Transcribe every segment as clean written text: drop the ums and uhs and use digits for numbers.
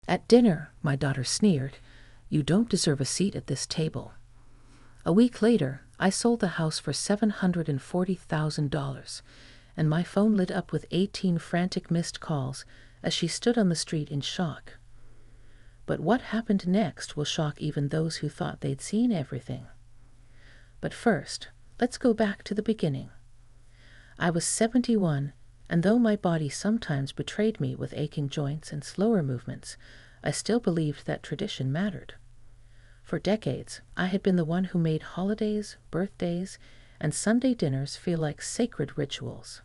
At dinner, my daughter sneered, "You don't deserve a seat at this table." A week later, I sold the house for $740,000, and my phone lit up with 18 frantic missed calls as she stood on the street in shock. But what happened next will shock even those who thought they'd seen everything. But first, let's go back to the beginning. I was 71, and though my body sometimes betrayed me with aching joints and slower movements, I still believed that tradition mattered. For decades, I had been the one who made holidays, birthdays, and Sunday dinners feel like sacred rituals.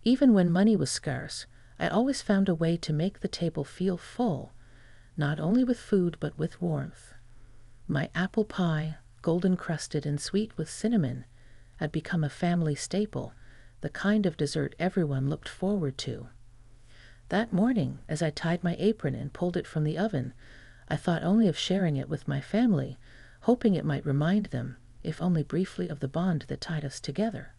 Even when money was scarce, I always found a way to make the table feel full, not only with food but with warmth. My apple pie, golden crusted and sweet with cinnamon, had become a family staple, the kind of dessert everyone looked forward to. That morning, as I tied my apron and pulled it from the oven, I thought only of sharing it with my family, hoping it might remind them, if only briefly, of the bond that tied us together.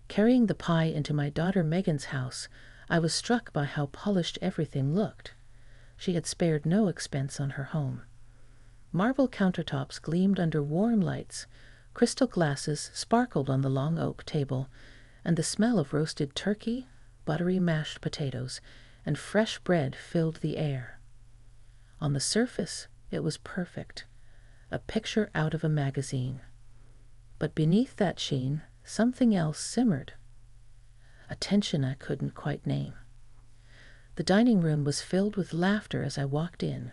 Carrying the pie into my daughter Megan's house, I was struck by how polished everything looked. She had spared no expense on her home. Marble countertops gleamed under warm lights, crystal glasses sparkled on the long oak table, and the smell of roasted turkey, buttery mashed potatoes, and fresh bread filled the air. On the surface, it was perfect, a picture out of a magazine. But beneath that sheen, something else simmered, a tension I couldn't quite name. The dining room was filled with laughter as I walked in.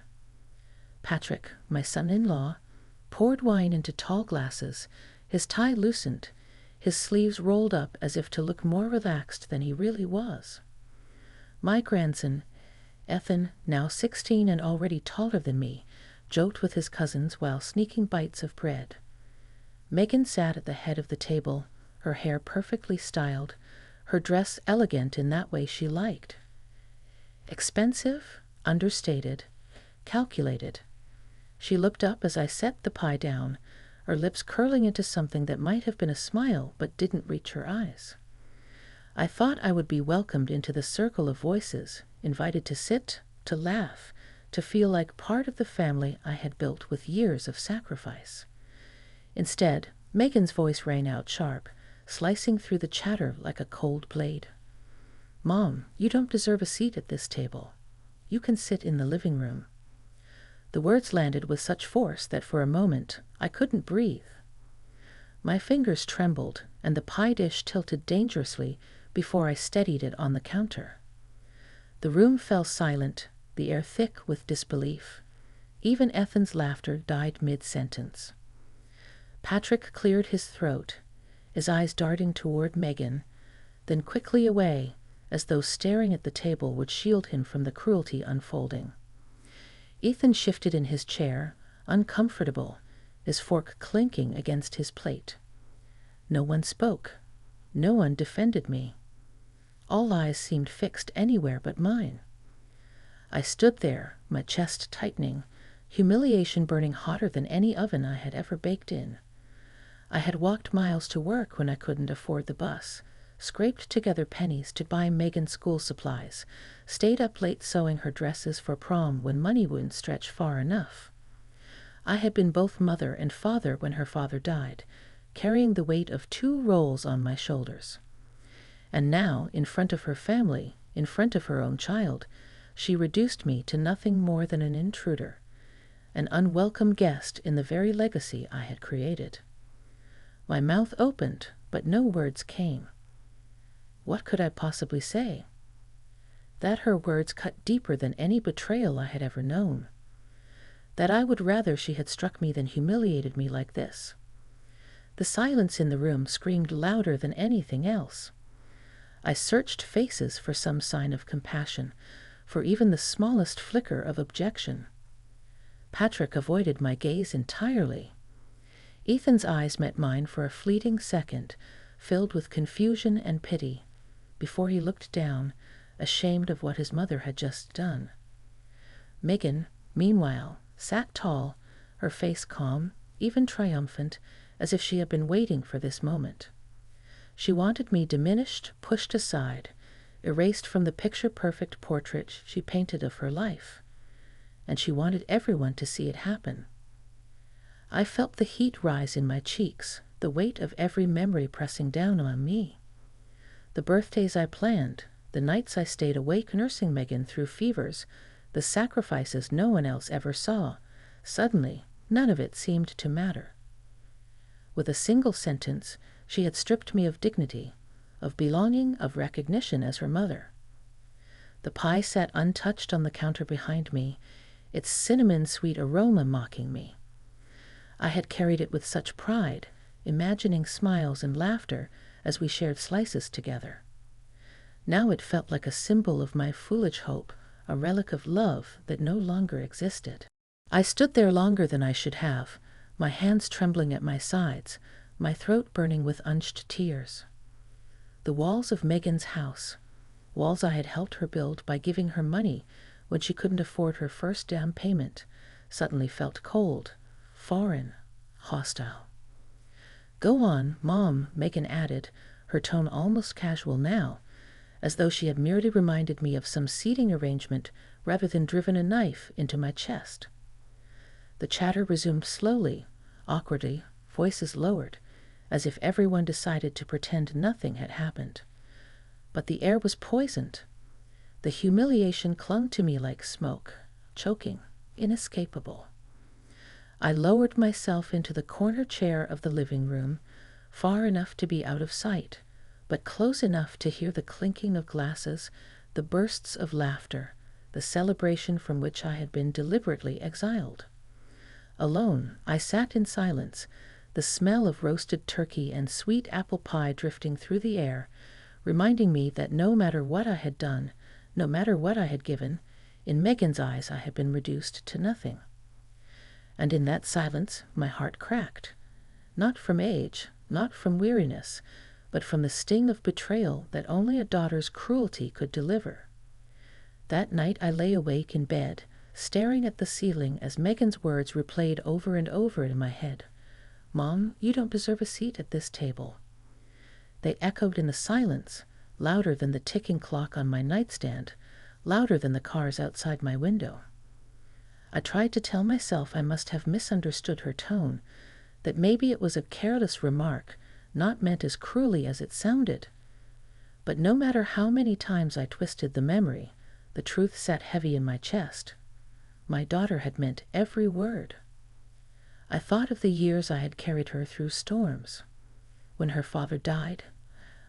Patrick, my son-in-law, poured wine into tall glasses, his tie loosened, his sleeves rolled up as if to look more relaxed than he really was. My grandson, Ethan, now 16 and already taller than me, joked with his cousins while sneaking bites of bread. Megan sat at the head of the table, her hair perfectly styled, her dress elegant in that way she liked. Expensive, understated, calculated. She looked up as I set the pie down, her lips curling into something that might have been a smile but didn't reach her eyes. I thought I would be welcomed into the circle of voices, invited to sit, to laugh, to feel like part of the family I had built with years of sacrifice. Instead, Megan's voice rang out sharp, slicing through the chatter like a cold blade. "Mom, you don't deserve a seat at this table. You can sit in the living room." The words landed with such force that for a moment I couldn't breathe. My fingers trembled, and the pie dish tilted dangerously before I steadied it on the counter. The room fell silent, the air thick with disbelief. Even Ethan's laughter died mid-sentence. Patrick cleared his throat, his eyes darting toward Megan, then quickly away, as though staring at the table would shield him from the cruelty unfolding. Ethan shifted in his chair, uncomfortable, his fork clinking against his plate. No one spoke. No one defended me. All eyes seemed fixed anywhere but mine. I stood there, my chest tightening, humiliation burning hotter than any oven I had ever baked in. I had walked miles to work when I couldn't afford the bus, scraped together pennies to buy Megan school supplies, stayed up late sewing her dresses for prom when money wouldn't stretch far enough. I had been both mother and father when her father died, carrying the weight of 2 roles on my shoulders. And now, in front of her family, in front of her own child, she reduced me to nothing more than an intruder, an unwelcome guest in the very legacy I had created. My mouth opened, but no words came. What could I possibly say? That her words cut deeper than any betrayal I had ever known. That I would rather she had struck me than humiliated me like this. The silence in the room screamed louder than anything else. I searched faces for some sign of compassion, for even the smallest flicker of objection. Patrick avoided my gaze entirely. Ethan's eyes met mine for a fleeting second, filled with confusion and pity, before he looked down, ashamed of what his mother had just done. Megan, meanwhile, sat tall, her face calm, even triumphant, as if she had been waiting for this moment. She wanted me diminished, pushed aside, erased from the picture-perfect portrait she painted of her life. and she wanted everyone to see it happen. I felt the heat rise in my cheeks, the weight of every memory pressing down on me. The birthdays I planned, the nights I stayed awake nursing Megan through fevers, the sacrifices no one else ever saw, suddenly none of it seemed to matter. With a single sentence, she had stripped me of dignity, of belonging, of recognition as her mother. The pie sat untouched on the counter behind me, its cinnamon-sweet aroma mocking me. I had carried it with such pride, imagining smiles and laughter as we shared slices together. Now it felt like a symbol of my foolish hope, a relic of love that no longer existed. I stood there longer than I should have, my hands trembling at my sides, my throat burning with unshed tears. The walls of Megan's house, walls I had helped her build by giving her money when she couldn't afford her first down payment, suddenly felt cold, foreign, hostile. "Go on, Mom," Megan added, her tone almost casual now, as though she had merely reminded me of some seating arrangement rather than driven a knife into my chest. The chatter resumed slowly, awkwardly, voices lowered, as if everyone decided to pretend nothing had happened. But the air was poisoned. The humiliation clung to me like smoke, choking, inescapable. I lowered myself into the corner chair of the living room, far enough to be out of sight, but close enough to hear the clinking of glasses, the bursts of laughter, the celebration from which I had been deliberately exiled. Alone, I sat in silence, the smell of roasted turkey and sweet apple pie drifting through the air, reminding me that no matter what I had done, no matter what I had given, in Megan's eyes I had been reduced to nothing. And in that silence my heart cracked, not from age, not from weariness, but from the sting of betrayal that only a daughter's cruelty could deliver. That night I lay awake in bed, staring at the ceiling as Megan's words replayed over and over in my head. "Mom, you don't deserve a seat at this table." They echoed in the silence, louder than the ticking clock on my nightstand, louder than the cars outside my window. I tried to tell myself I must have misunderstood her tone, that maybe it was a careless remark, not meant as cruelly as it sounded. But no matter how many times I twisted the memory, the truth sat heavy in my chest. My daughter had meant every word. I thought of the years I had carried her through storms. When her father died,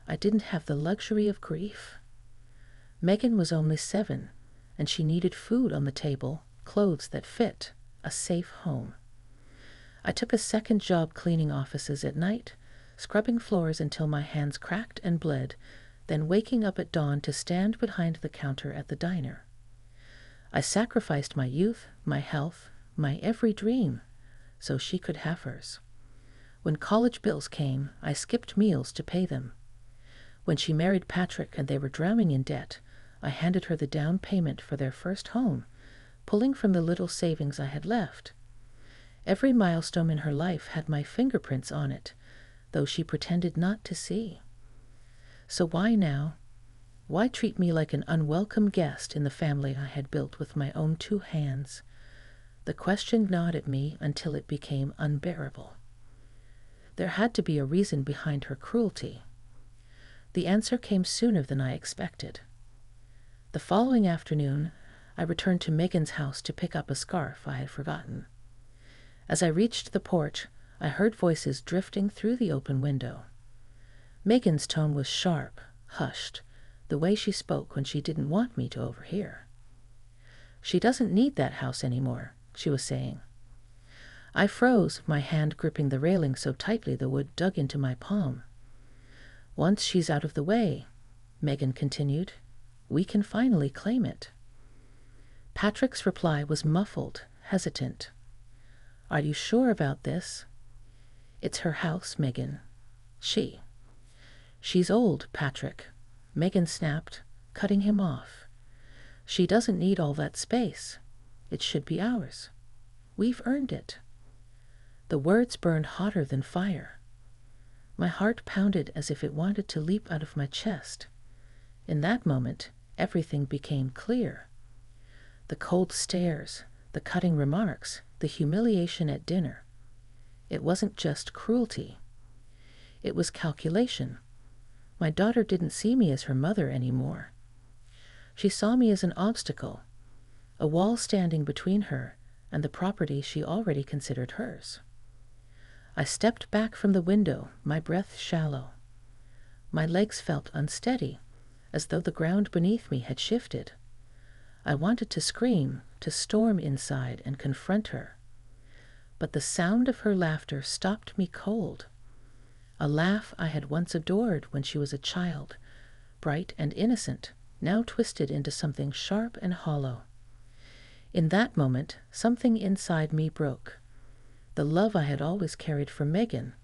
I didn't have the luxury of grief. Megan was only 7, and she needed food on the table, clothes that fit, a safe home. I took a second job cleaning offices at night, scrubbing floors until my hands cracked and bled, then waking up at dawn to stand behind the counter at the diner. I sacrificed my youth, my health, my every dream, so she could have hers. When college bills came, I skipped meals to pay them. When she married Patrick and they were drowning in debt, I handed her the down payment for their first home, pulling from the little savings I had left. Every milestone in her life had my fingerprints on it, though she pretended not to see. So why now? Why treat me like an unwelcome guest in the family I had built with my own 2 hands? The question gnawed at me until it became unbearable. There had to be a reason behind her cruelty. The answer came sooner than I expected. The following afternoon, I returned to Megan's house to pick up a scarf I had forgotten. As I reached the porch, I heard voices drifting through the open window. Megan's tone was sharp, hushed, the way she spoke when she didn't want me to overhear. "She doesn't need that house anymore," she was saying. I froze, my hand gripping the railing so tightly the wood dug into my palm. "Once she's out of the way," Megan continued, "we can finally claim it." Patrick's reply was muffled, hesitant. "Are you sure about this?" "It's her house, Megan. She's old, Patrick," Megan snapped, cutting him off. "She doesn't need all that space. It should be ours. We've earned it." The words burned hotter than fire. My heart pounded as if it wanted to leap out of my chest. In that moment, everything became clear. The cold stares, the cutting remarks, the humiliation at dinner. It wasn't just cruelty. It was calculation. My daughter didn't see me as her mother anymore. She saw me as an obstacle, a wall standing between her and the property she already considered hers. I stepped back from the window, my breath shallow. My legs felt unsteady, as though the ground beneath me had shifted. I wanted to scream, to storm inside and confront her. But the sound of her laughter stopped me cold. A laugh I had once adored when she was a child, bright and innocent, now twisted into something sharp and hollow. In that moment, something inside me broke. The love I had always carried for Megan,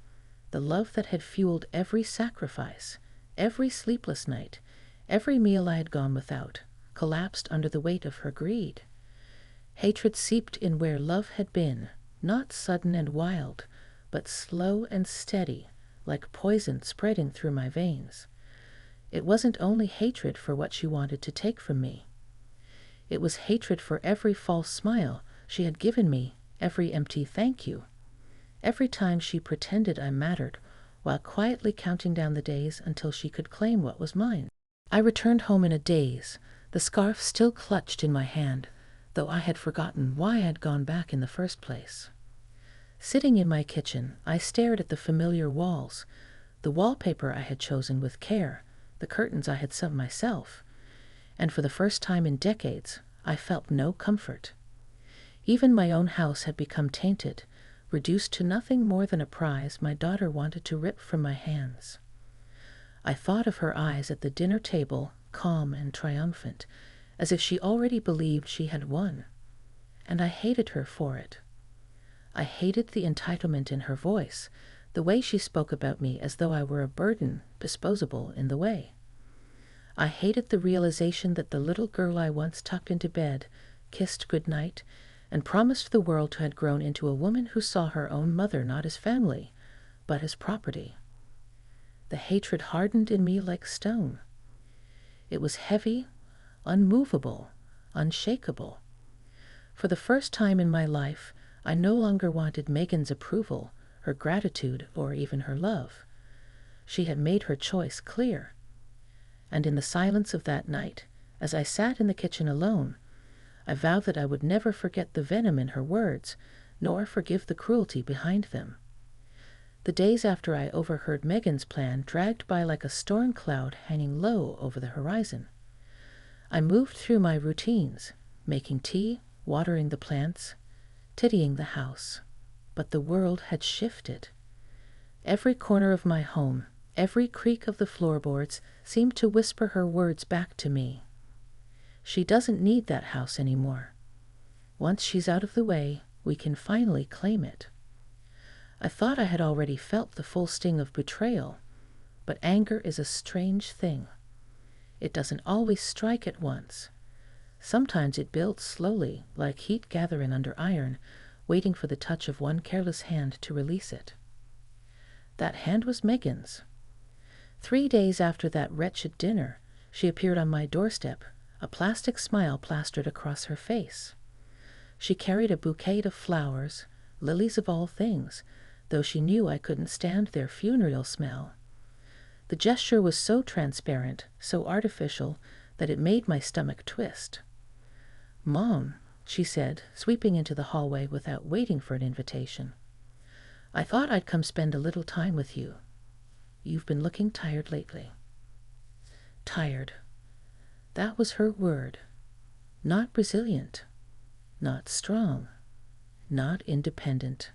the love that had fueled every sacrifice, every sleepless night, every meal I had gone without, collapsed under the weight of her greed. Hatred seeped in where love had been, not sudden and wild, but slow and steady, like poison spreading through my veins. It wasn't only hatred for what she wanted to take from me. It was hatred for every false smile she had given me, every empty thank you, every time she pretended I mattered, while quietly counting down the days until she could claim what was mine. I returned home in a daze, the scarf still clutched in my hand, though I had forgotten why I had gone back in the first place. Sitting in my kitchen, I stared at the familiar walls, the wallpaper I had chosen with care, the curtains I had sewn myself, and for the first time in decades, I felt no comfort. Even my own house had become tainted, reduced to nothing more than a prize my daughter wanted to rip from my hands. I thought of her eyes at the dinner table, calm and triumphant, as if she already believed she had won, and I hated her for it. I hated the entitlement in her voice, the way she spoke about me as though I were a burden, disposable in the way. I hated the realization that the little girl I once tucked into bed, kissed goodnight, and promised the world to had grown into a woman who saw her own mother not as family, but as property. The hatred hardened in me like stone. It was heavy, unmovable, unshakable. For the first time in my life, I no longer wanted Megan's approval, her gratitude, or even her love. She had made her choice clear. And in the silence of that night, as I sat in the kitchen alone, I vowed that I would never forget the venom in her words, nor forgive the cruelty behind them. The days after I overheard Megan's plan dragged by like a storm cloud hanging low over the horizon. I moved through my routines, making tea, watering the plants, tidying the house, but the world had shifted. Every corner of my home, every creak of the floorboards seemed to whisper her words back to me. She doesn't need that house anymore. Once she's out of the way, we can finally claim it. I thought I had already felt the full sting of betrayal, but anger is a strange thing. It doesn't always strike at once. Sometimes it builds slowly, like heat gathering under iron, waiting for the touch of one careless hand to release it. That hand was Megan's. 3 days after that wretched dinner, she appeared on my doorstep, a plastic smile plastered across her face. She carried a bouquet of flowers, lilies of all things, though she knew I couldn't stand their funereal smell. The gesture was so transparent, so artificial, that it made my stomach twist. "Mom," she said, sweeping into the hallway without waiting for an invitation. "I thought I'd come spend a little time with you. You've been looking tired lately." Tired. That was her word. Not resilient. Not strong. Not independent.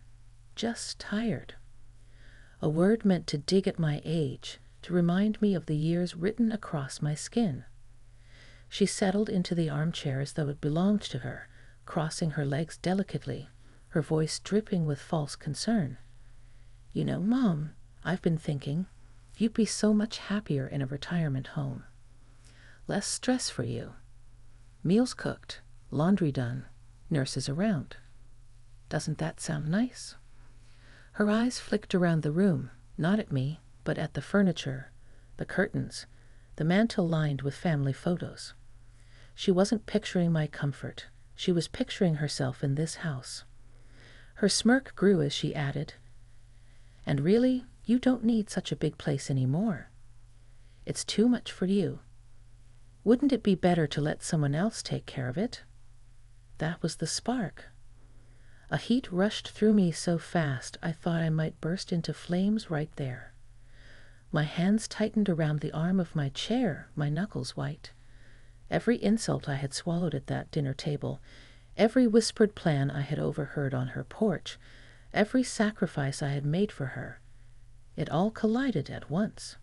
Just tired. A word meant to dig at my age, to remind me of the years written across my skin. She settled into the armchair as though it belonged to her, crossing her legs delicately, her voice dripping with false concern. "You know, Mom, I've been thinking, you'd be so much happier in a retirement home. Less stress for you. Meals cooked, laundry done, nurses around. Doesn't that sound nice?" Her eyes flicked around the room, not at me, but at the furniture, the curtains, the mantel lined with family photos. She wasn't picturing my comfort. She was picturing herself in this house. Her smirk grew as she added, "And really, you don't need such a big place anymore. It's too much for you. Wouldn't it be better to let someone else take care of it?" That was the spark. A heat rushed through me so fast I thought I might burst into flames right there. My hands tightened around the arm of my chair, my knuckles white. Every insult I had swallowed at that dinner table, every whispered plan I had overheard on her porch, every sacrifice I had made for her, it all collided at once.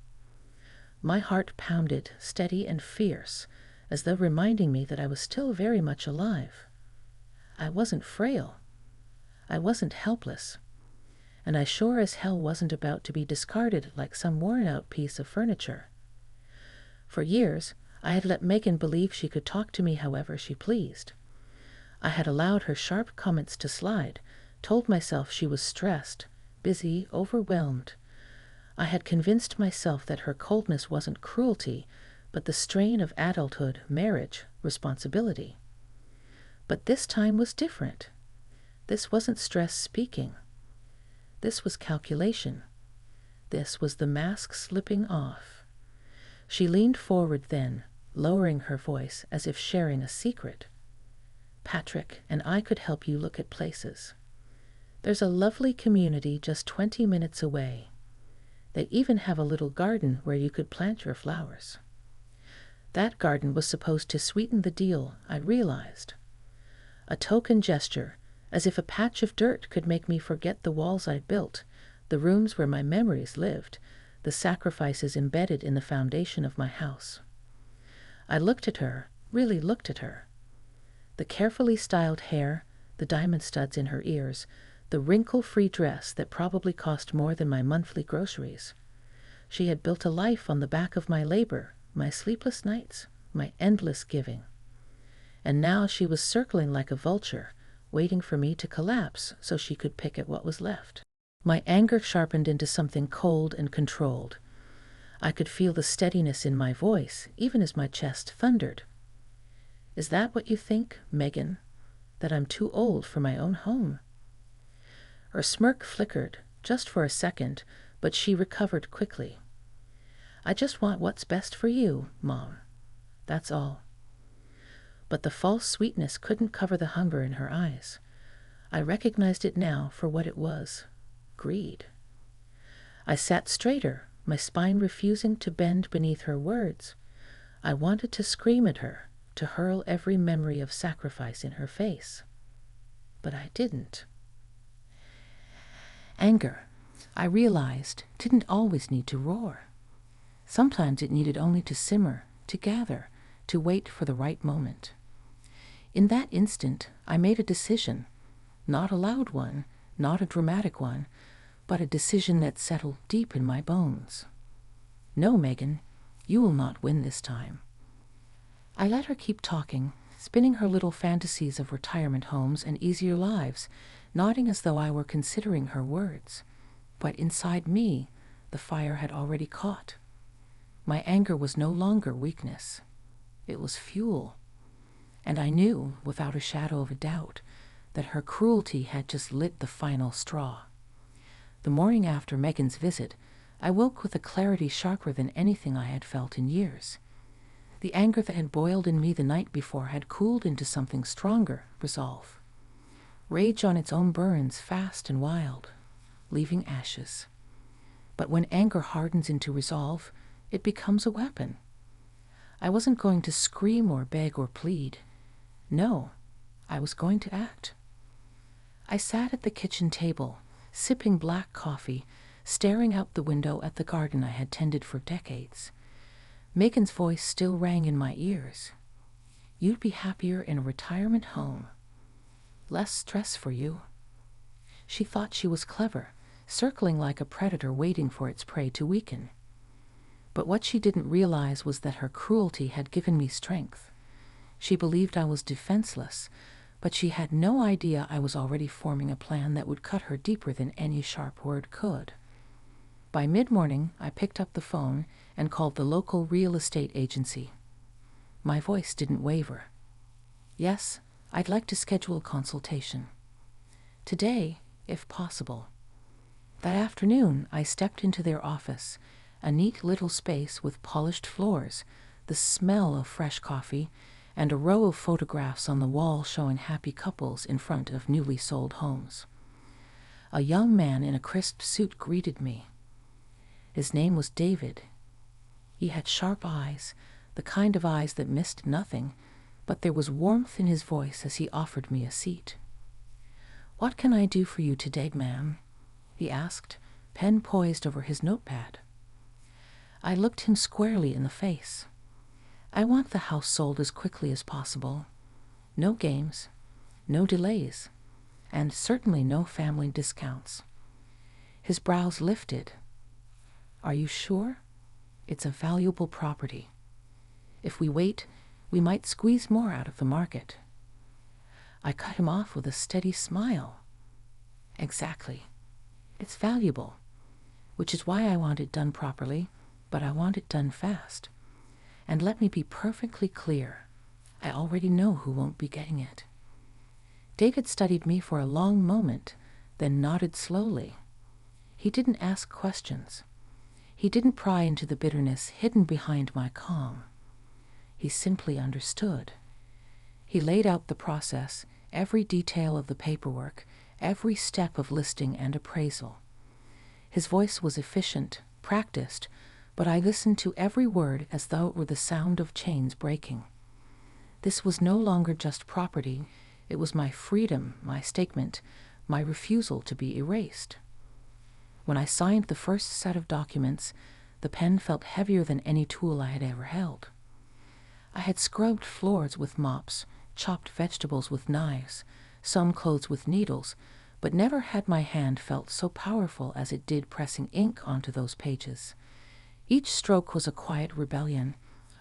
My heart pounded, steady and fierce, as though reminding me that I was still very much alive. I wasn't frail. I wasn't helpless. And I sure as hell wasn't about to be discarded like some worn-out piece of furniture. For years, I had let Megan believe she could talk to me however she pleased. I had allowed her sharp comments to slide, told myself she was stressed, busy, overwhelmed. I had convinced myself that her coldness wasn't cruelty, but the strain of adulthood, marriage, responsibility. But this time was different. This wasn't stress speaking. This was calculation. This was the mask slipping off. She leaned forward then, lowering her voice as if sharing a secret. "Patrick and I could help you look at places. There's a lovely community just 20 minutes away. They even have a little garden where you could plant your flowers." That garden was supposed to sweeten the deal, I realized. A token gesture, as if a patch of dirt could make me forget the walls I'd built, the rooms where my memories lived, the sacrifices embedded in the foundation of my house. I looked at her, really looked at her. The carefully styled hair, the diamond studs in her ears, the wrinkle-free dress that probably cost more than my monthly groceries. She had built a life on the back of my labor, my sleepless nights, my endless giving. And now she was circling like a vulture, waiting for me to collapse so she could pick at what was left. My anger sharpened into something cold and controlled. I could feel the steadiness in my voice, even as my chest thundered. "Is that what you think, Megan? That I'm too old for my own home?" Her smirk flickered, just for a second, but she recovered quickly. "I just want what's best for you, Mom. That's all." But the false sweetness couldn't cover the hunger in her eyes. I recognized it now for what it was: greed. I sat straighter, my spine refusing to bend beneath her words. I wanted to scream at her, to hurl every memory of sacrifice in her face. But I didn't. Anger, I realized, didn't always need to roar. Sometimes it needed only to simmer, to gather, to wait for the right moment. In that instant, I made a decision, not a loud one, not a dramatic one, but a decision that settled deep in my bones. "No, Megan, you will not win this time." I let her keep talking, spinning her little fantasies of retirement homes and easier lives, nodding as though I were considering her words. But inside me, the fire had already caught. My anger was no longer weakness. It was fuel. And I knew, without a shadow of a doubt, that her cruelty had just lit the final straw. The morning after Megan's visit, I woke with a clarity sharper than anything I had felt in years. The anger that had boiled in me the night before had cooled into something stronger, resolve. Rage on its own burns fast and wild, leaving ashes. But when anger hardens into resolve, it becomes a weapon. I wasn't going to scream or beg or plead. No, I was going to act. I sat at the kitchen table, sipping black coffee, staring out the window at the garden I had tended for decades. Megan's voice still rang in my ears. "You'd be happier in a retirement home. Less stress for you." She thought she was clever, circling like a predator waiting for its prey to weaken. But what she didn't realize was that her cruelty had given me strength. She believed I was defenseless, but she had no idea I was already forming a plan that would cut her deeper than any sharp word could. By mid-morning, I picked up the phone and called the local real estate agency. My voice didn't waver. "Yes, I'd like to schedule a consultation. Today, if possible. That afternoon, I stepped into their office, a neat little space with polished floors, the smell of fresh coffee, and a row of photographs on the wall showing happy couples in front of newly sold homes. A young man in a crisp suit greeted me. His name was David. He had sharp eyes, the kind of eyes that missed nothing, but there was warmth in his voice as he offered me a seat. "What can I do for you today, ma'am?" he asked, pen poised over his notepad. I looked him squarely in the face. "I want the house sold as quickly as possible. No games, no delays, and certainly no family discounts." His brows lifted. "Are you sure? It's a valuable property. If we wait, we might squeeze more out of the market." I cut him off with a steady smile. "Exactly. It's valuable, which is why I want it done properly, but I want it done fast. And let me be perfectly clear, I already know who won't be getting it." David studied me for a long moment, then nodded slowly. He didn't ask questions. He didn't pry into the bitterness hidden behind my calm. He simply understood. He laid out the process, every detail of the paperwork, every step of listing and appraisal. His voice was efficient, practiced, but I listened to every word as though it were the sound of chains breaking. This was no longer just property. It was my freedom, my statement, my refusal to be erased. When I signed the first set of documents, the pen felt heavier than any tool I had ever held. I had scrubbed floors with mops, chopped vegetables with knives, sewn clothes with needles, but never had my hand felt so powerful as it did pressing ink onto those pages. Each stroke was a quiet rebellion,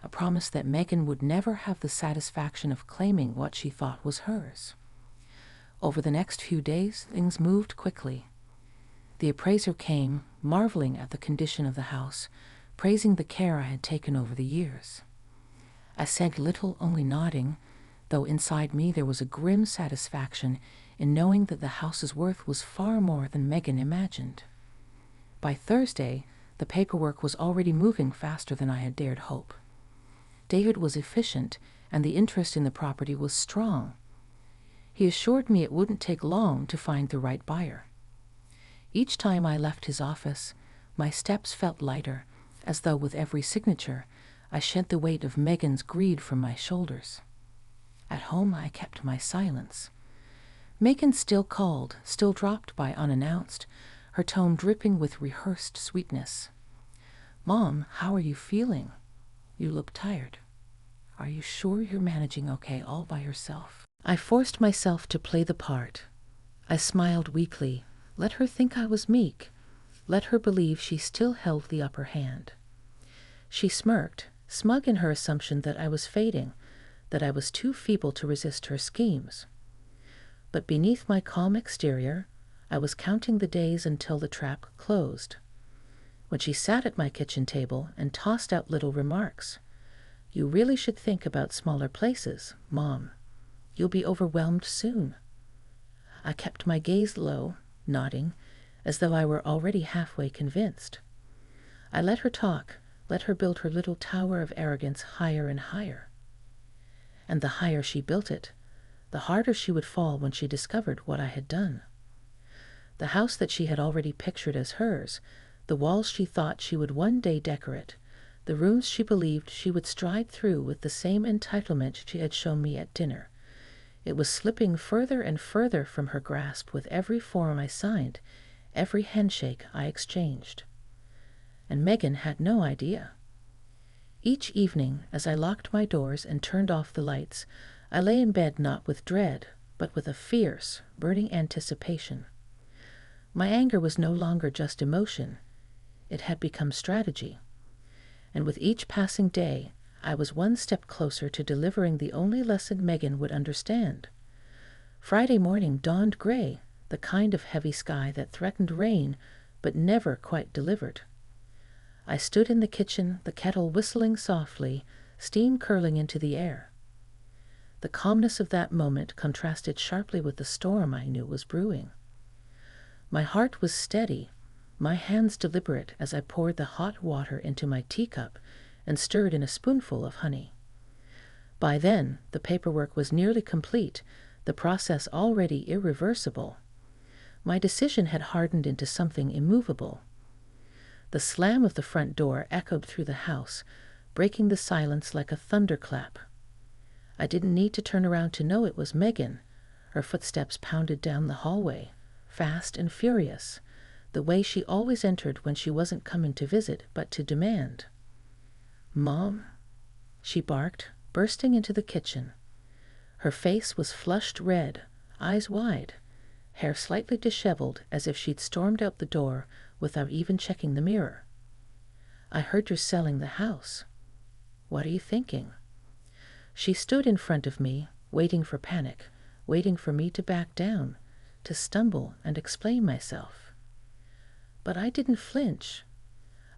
a promise that Megan would never have the satisfaction of claiming what she thought was hers. Over the next few days, things moved quickly. The appraiser came, marveling at the condition of the house, praising the care I had taken over the years. I said little, only nodding, though inside me there was a grim satisfaction in knowing that the house's worth was far more than Megan imagined. By Thursday, the paperwork was already moving faster than I had dared hope. David was efficient, and the interest in the property was strong. He assured me it wouldn't take long to find the right buyer. Each time I left his office, my steps felt lighter, as though with every signature, I shed the weight of Megan's greed from my shoulders. At home, I kept my silence. Megan still called, still dropped by unannounced, her tone dripping with rehearsed sweetness. "Mom, how are you feeling? You look tired. Are you sure you're managing okay all by yourself?" I forced myself to play the part. I smiled weakly, let her think I was meek, let her believe she still held the upper hand. She smirked, smug in her assumption that I was fading, that I was too feeble to resist her schemes. But beneath my calm exterior, I was counting the days until the trap closed. When she sat at my kitchen table and tossed out little remarks, "You really should think about smaller places, Mom. You'll be overwhelmed soon." I kept my gaze low, nodding, as though I were already halfway convinced. I let her talk, let her build her little tower of arrogance higher and higher. And the higher she built it, the harder she would fall when she discovered what I had done. The house that she had already pictured as hers, the walls she thought she would one day decorate, the rooms she believed she would stride through with the same entitlement she had shown me at dinner. It was slipping further and further from her grasp with every form I signed, every handshake I exchanged. And Megan had no idea. Each evening, as I locked my doors and turned off the lights, I lay in bed not with dread, but with a fierce, burning anticipation. My anger was no longer just emotion. It had become strategy. And with each passing day, I was one step closer to delivering the only lesson Megan would understand. Friday morning dawned gray, the kind of heavy sky that threatened rain, but never quite delivered. I stood in the kitchen, the kettle whistling softly, steam curling into the air. The calmness of that moment contrasted sharply with the storm I knew was brewing. My heart was steady, my hands deliberate as I poured the hot water into my teacup and stirred in a spoonful of honey. By then, the paperwork was nearly complete, the process already irreversible. My decision had hardened into something immovable. The slam of the front door echoed through the house, breaking the silence like a thunderclap. I didn't need to turn around to know it was Megan. Her footsteps pounded down the hallway, fast and furious, the way she always entered when she wasn't coming to visit but to demand. "Mom," she barked, bursting into the kitchen. Her face was flushed red, eyes wide, hair slightly disheveled as if she'd stormed out the door without even checking the mirror. "I heard you're selling the house. What are you thinking?" She stood in front of me, waiting for panic, waiting for me to back down, to stumble and explain myself. But I didn't flinch.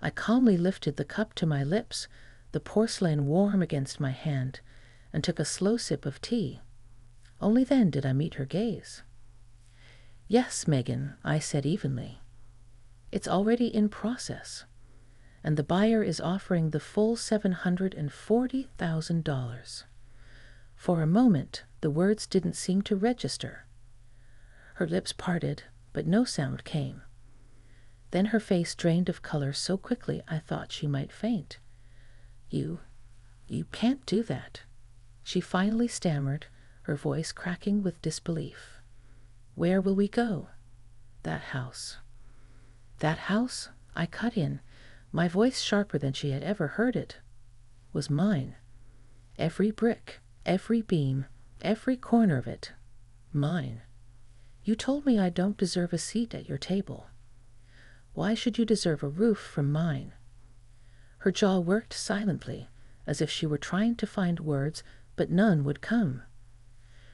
I calmly lifted the cup to my lips, the porcelain warm against my hand, and took a slow sip of tea. Only then did I meet her gaze. "Yes, Megan," I said evenly. "It's already in process, and the buyer is offering the full $740,000. For a moment, the words didn't seem to register. Her lips parted, but no sound came. Then her face drained of color so quickly I thought she might faint. You can't do that," she finally stammered, her voice cracking with disbelief. "Where will we go?" "That house." "That house," I cut in, my voice sharper than she had ever heard it, "was mine. Every brick, every beam, every corner of it. Mine. You told me I don't deserve a seat at your table. Why should you deserve a roof from mine?" Her jaw worked silently, as if she were trying to find words, but none would come.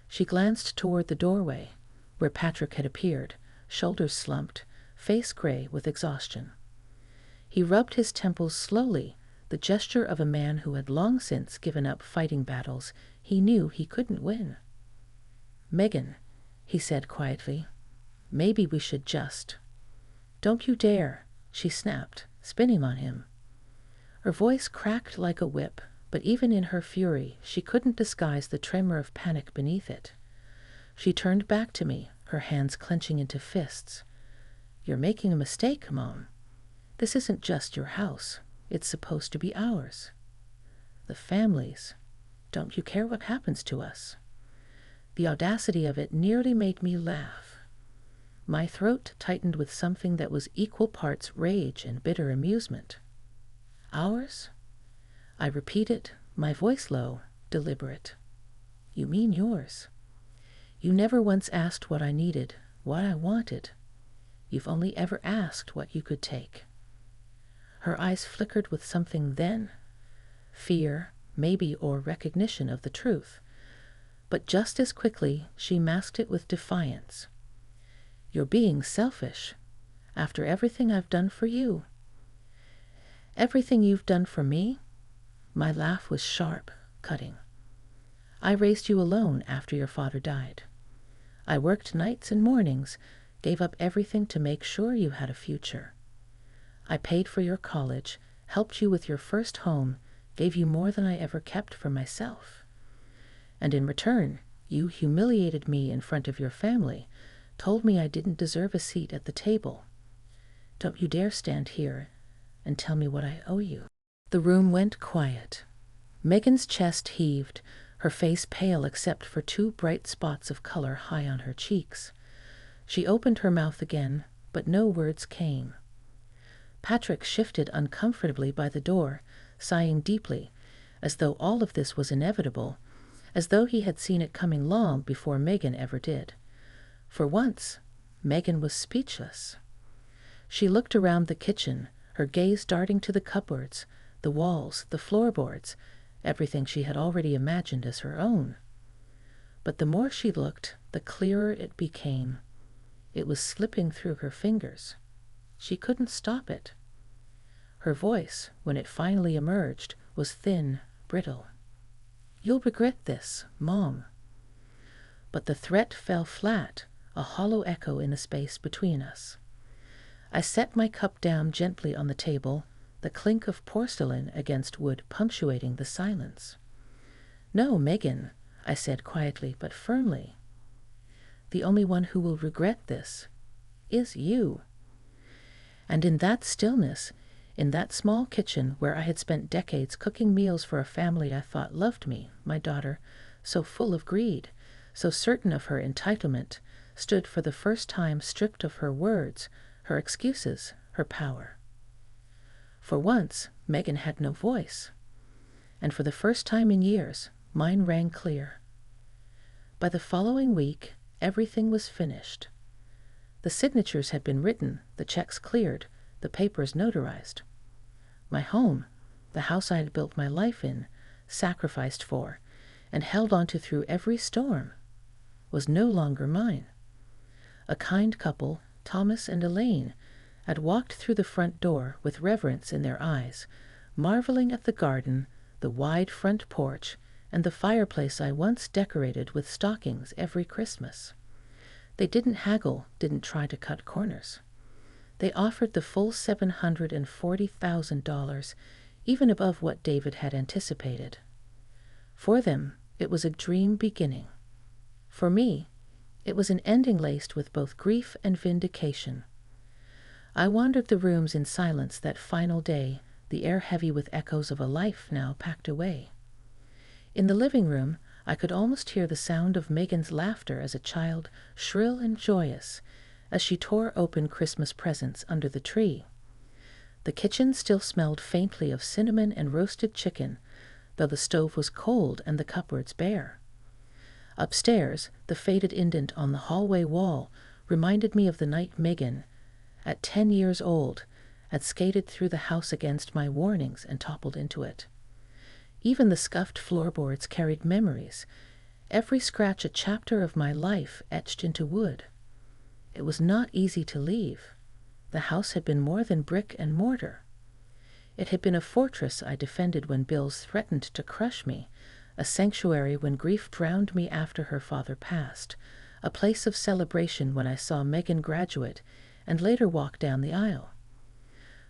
She glanced toward the doorway, where Patrick had appeared, shoulders slumped, face gray with exhaustion. He rubbed his temples slowly, the gesture of a man who had long since given up fighting battles he knew he couldn't win. "Megan," he said quietly, "maybe we should just—" "Don't you dare," she snapped, spinning on him. Her voice cracked like a whip, but even in her fury, she couldn't disguise the tremor of panic beneath it. She turned back to me, her hands clenching into fists. "You're making a mistake, Mom. This isn't just your house. It's supposed to be ours. The family's. Don't you care what happens to us?" The audacity of it nearly made me laugh. My throat tightened with something that was equal parts rage and bitter amusement. "Ours?" I repeated, my voice low, deliberate. "You mean yours. You never once asked what I needed, what I wanted. You've only ever asked what you could take." Her eyes flickered with something then. Fear, maybe, or recognition of the truth. But just as quickly, she masked it with defiance. "You're being selfish. After everything I've done for you." "Everything you've done for me?" My laugh was sharp, cutting. "I raised you alone after your father died. I worked nights and mornings, gave up everything to make sure you had a future. I paid for your college, helped you with your first home, gave you more than I ever kept for myself. And in return, you humiliated me in front of your family, told me I didn't deserve a seat at the table. Don't you dare stand here and tell me what I owe you." The room went quiet. Megan's chest heaved, her face pale except for 2 bright spots of color high on her cheeks. She opened her mouth again, but no words came. Patrick shifted uncomfortably by the door, sighing deeply, as though all of this was inevitable, as though he had seen it coming long before Megan ever did. For once, Megan was speechless. She looked around the kitchen, her gaze darting to the cupboards, the walls, the floorboards, everything she had already imagined as her own. But the more she looked, the clearer it became. It was slipping through her fingers. She couldn't stop it. Her voice, when it finally emerged, was thin, brittle. You'll regret this, Mom. But the threat fell flat, a hollow echo in the space between us. I set my cup down gently on the table, the clink of porcelain against wood punctuating the silence. No, Megan, I said quietly but firmly. The only one who will regret this is you. And in that stillness, in that small kitchen where I had spent decades cooking meals for a family I thought loved me, my daughter, so full of greed, so certain of her entitlement, stood for the first time stripped of her words, her excuses, her power. For once, Megan had no voice. And for the first time in years, mine rang clear. By the following week, everything was finished. The signatures had been written, the checks cleared, the papers notarized. My home, the house I had built my life in, sacrificed for, and held on to through every storm, was no longer mine. A kind couple, Thomas and Elaine, had walked through the front door with reverence in their eyes, marveling at the garden, the wide front porch, and the fireplace I once decorated with stockings every Christmas. They didn't haggle, didn't try to cut corners. They offered the full $740,000, even above what David had anticipated. For them, it was a dream beginning. For me, it was an ending laced with both grief and vindication. I wandered the rooms in silence that final day, the air heavy with echoes of a life now packed away. In the living room, I could almost hear the sound of Megan's laughter as a child, shrill and joyous, as she tore open Christmas presents under the tree. The kitchen still smelled faintly of cinnamon and roasted chicken, though the stove was cold and the cupboards bare. Upstairs, the faded indent on the hallway wall reminded me of the night Megan, at 10 years old, had skated through the house against my warnings and toppled into it. Even the scuffed floorboards carried memories, every scratch a chapter of my life etched into wood. It was not easy to leave. The house had been more than brick and mortar. It had been a fortress I defended when bills threatened to crush me, a sanctuary when grief drowned me after her father passed, a place of celebration when I saw Megan graduate and later walk down the aisle.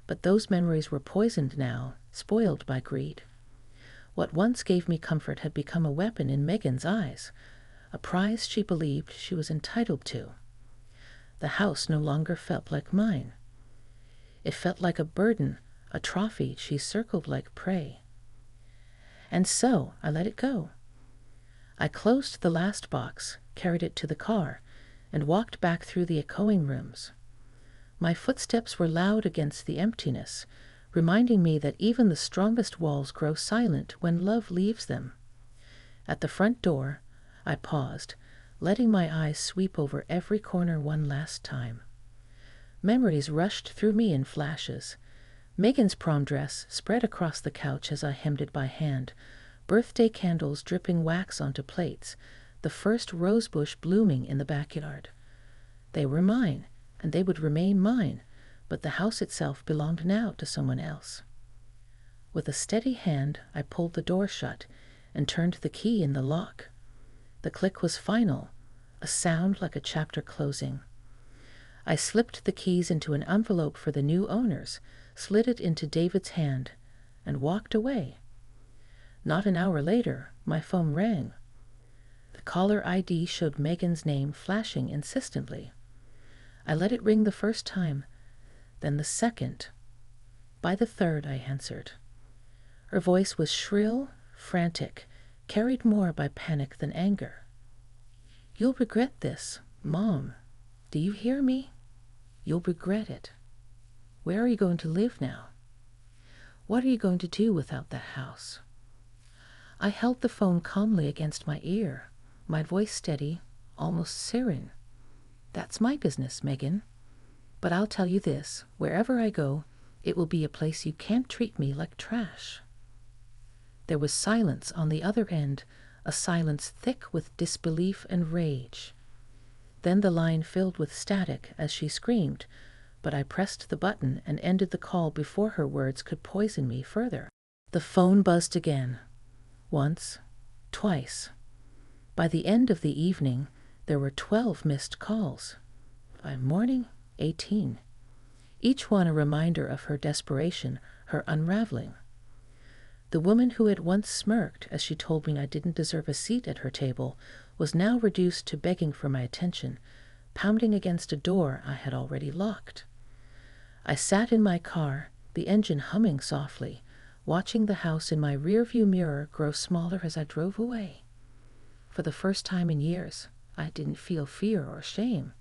But those memories were poisoned now, spoiled by greed. What once gave me comfort had become a weapon in Megan's eyes, a prize she believed she was entitled to. The house no longer felt like mine. It felt like a burden, a trophy she circled like prey. And so I let it go. I closed the last box, carried it to the car, and walked back through the echoing rooms. My footsteps were loud against the emptiness, reminding me that even the strongest walls grow silent when love leaves them. At the front door, I paused, letting my eyes sweep over every corner one last time. Memories rushed through me in flashes. Megan's prom dress spread across the couch as I hemmed it by hand, birthday candles dripping wax onto plates, the first rosebush blooming in the backyard. They were mine, and they would remain mine, but the house itself belonged now to someone else. With a steady hand, I pulled the door shut and turned the key in the lock. The click was final, a sound like a chapter closing. I slipped the keys into an envelope for the new owners, slid it into David's hand, and walked away. Not an hour later, my phone rang. The caller ID showed Megan's name flashing insistently. I let it ring the first time, then the second. By the third, I answered. Her voice was shrill, frantic, carried more by panic than anger. You'll regret this, Mom. Do you hear me? You'll regret it. Where are you going to live now? What are you going to do without that house? I held the phone calmly against my ear, my voice steady, almost serene. That's my business, Megan. But I'll tell you this, wherever I go, it will be a place you can't treat me like trash. There was silence on the other end, a silence thick with disbelief and rage. Then the line filled with static as she screamed, but I pressed the button and ended the call before her words could poison me further. The phone buzzed again. Once, twice. By the end of the evening, there were 12 missed calls. By morning, 18. Each one a reminder of her desperation, her unraveling. The woman who had once smirked as she told me I didn't deserve a seat at her table was now reduced to begging for my attention, pounding against a door I had already locked. I sat in my car, the engine humming softly, watching the house in my rearview mirror grow smaller as I drove away. For the first time in years, I didn't feel fear or shame.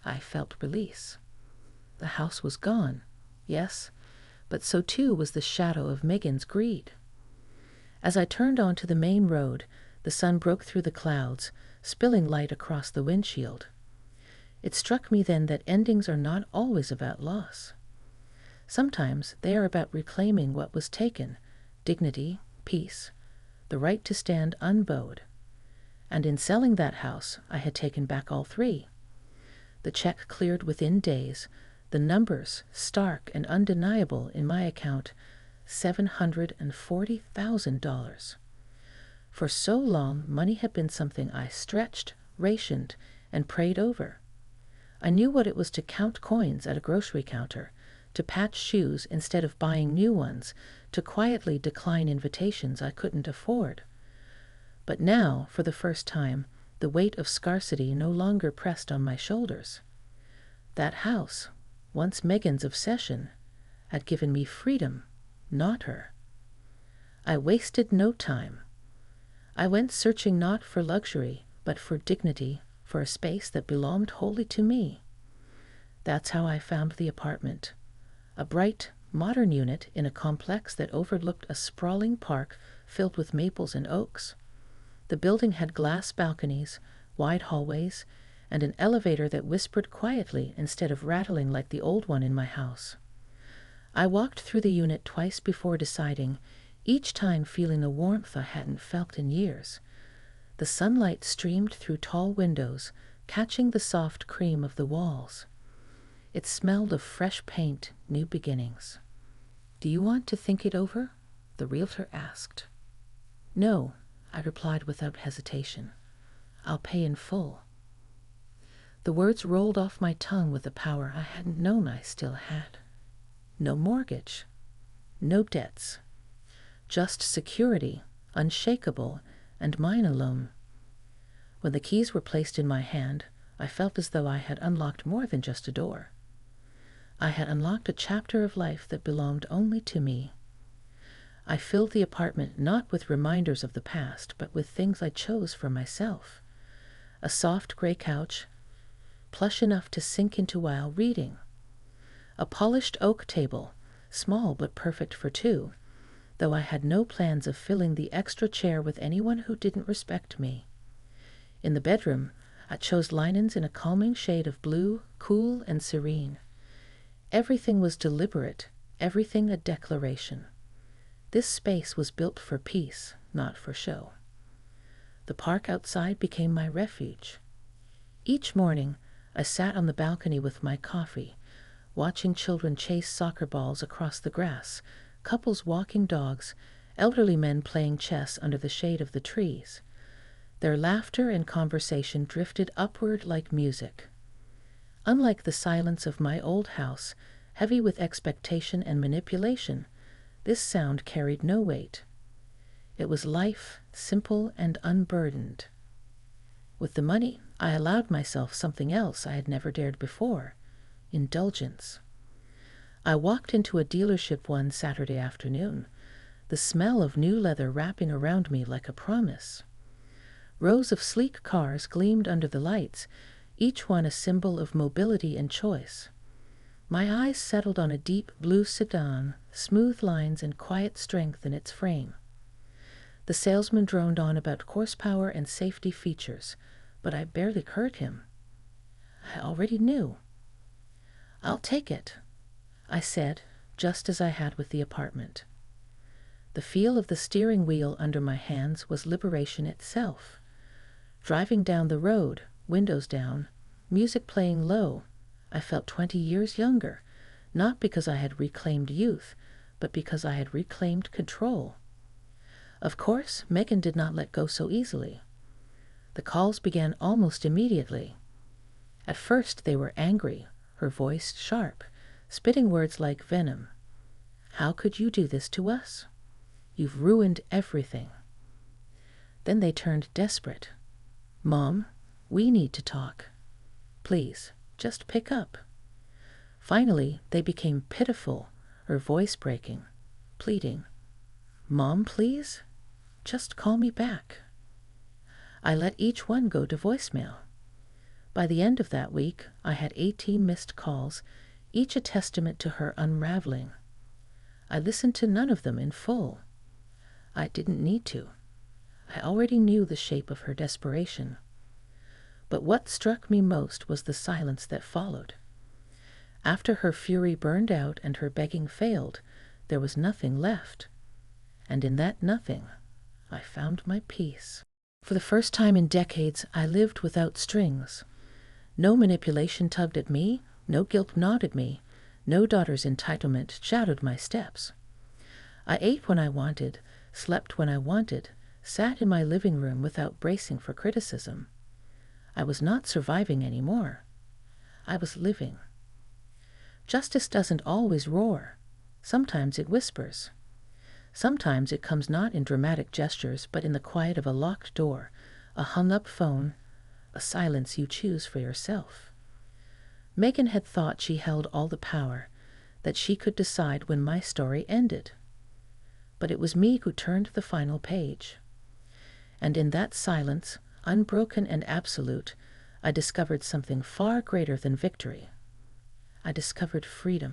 I felt release. The house was gone, yes, but so too was the shadow of Megan's greed. As I turned onto the main road, the sun broke through the clouds, spilling light across the windshield. It struck me then that endings are not always about loss. Sometimes they are about reclaiming what was taken, dignity, peace, the right to stand unbowed. And in selling that house, I had taken back all three. The check cleared within days, the numbers stark and undeniable in my account, $740,000. For so long, money had been something I stretched, rationed, and prayed over. I knew what it was to count coins at a grocery counter, to patch shoes instead of buying new ones, to quietly decline invitations I couldn't afford. But now, for the first time, the weight of scarcity no longer pressed on my shoulders. That house, once Megan's obsession, had given me freedom, not her. I wasted no time. I went searching not for luxury, but for dignity, for a space that belonged wholly to me. That's how I found the apartment. A bright, modern unit in a complex that overlooked a sprawling park filled with maples and oaks. The building had glass balconies, wide hallways, and an elevator that whispered quietly instead of rattling like the old one in my house. I walked through the unit twice before deciding, each time feeling a warmth I hadn't felt in years. The sunlight streamed through tall windows, catching the soft cream of the walls. It smelled of fresh paint, new beginnings. "Do you want to think it over?" the realtor asked. "No," I replied without hesitation. "I'll pay in full." The words rolled off my tongue with a power I hadn't known I still had. No mortgage, no debts, just security, unshakable, and mine alone. When the keys were placed in my hand, I felt as though I had unlocked more than just a door. I had unlocked a chapter of life that belonged only to me. I filled the apartment not with reminders of the past, but with things I chose for myself. A soft gray couch, plush enough to sink into while reading. A polished oak table, small but perfect for two, though I had no plans of filling the extra chair with anyone who didn't respect me. In the bedroom, I chose linens in a calming shade of blue, cool and serene. Everything was deliberate, everything a declaration. This space was built for peace, not for show. The park outside became my refuge. Each morning, I sat on the balcony with my coffee, watching children chase soccer balls across the grass, couples walking dogs, elderly men playing chess under the shade of the trees. Their laughter and conversation drifted upward like music. Unlike the silence of my old house, heavy with expectation and manipulation, this sound carried no weight. It was life, simple and unburdened. With the money, I allowed myself something else I had never dared before: indulgence. I walked into a dealership one Saturday afternoon, the smell of new leather wrapping around me like a promise. Rows of sleek cars gleamed under the lights, each one a symbol of mobility and choice. My eyes settled on a deep blue sedan, smooth lines and quiet strength in its frame. The salesman droned on about horsepower and safety features, but I barely heard him. I already knew. "I'll take it," I said, just as I had with the apartment. The feel of the steering wheel under my hands was liberation itself. Driving down the road, windows down, music playing low, I felt 20 years younger, not because I had reclaimed youth, but because I had reclaimed control. Of course, Megan did not let go so easily. The calls began almost immediately. At first they were angry, her voice sharp, spitting words like venom. How could you do this to us? You've ruined everything. Then they turned desperate. Mom, we need to talk. Please, just pick up. Finally, they became pitiful, her voice breaking, pleading. Mom, please? Just call me back. I let each one go to voicemail. By the end of that week, I had 18 missed calls, each a testament to her unraveling. I listened to none of them in full. I didn't need to. I already knew the shape of her desperation. But what struck me most was the silence that followed. After her fury burned out and her begging failed, there was nothing left. And in that nothing, I found my peace. For the first time in decades, I lived without strings. No manipulation tugged at me, no guilt gnawed at me, no daughter's entitlement shadowed my steps. I ate when I wanted, slept when I wanted, sat in my living room without bracing for criticism. I was not surviving anymore. I was living. Justice doesn't always roar. Sometimes it whispers. Sometimes it comes not in dramatic gestures, but in the quiet of a locked door, a hung-up phone, a silence you choose for yourself. Megan had thought she held all the power, that she could decide when my story ended. But it was me who turned the final page. And in that silence, unbroken and absolute, I discovered something far greater than victory. I discovered freedom.